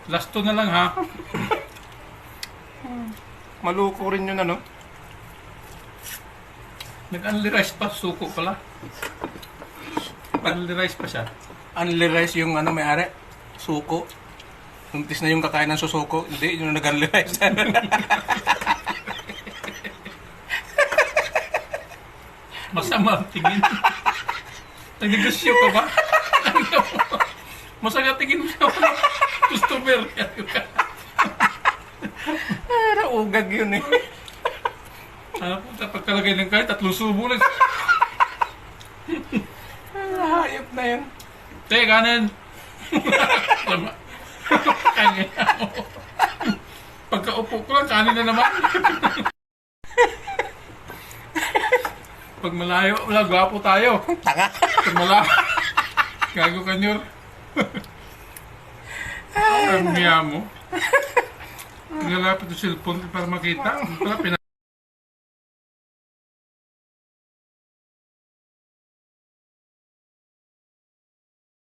Last two na lang ha. Maluko rin yun ano. Nag-only rice pa, suko pala. Only rice pa siya. Unli rice yung ano may-ari. Suko. Untis na yung kakain ng susuko. Hindi, yung nag-unli rice. Masama ang tingin. Nag-negosyo ka ba? Masama tingin mo siya. Customer. Ugag yun eh. Ano po, pagkalagay ng kahit 3 subo lang. Hayop na yun. Te, kanin. Kanin mo. Pagkaupo ko lang, kanin na naman. Pag malayo, wala, gwapo tayo. Tanga. Pag malayo, gago ka nyor. Ang niya mo. Pinalapit yung cellphone para makita. Pala,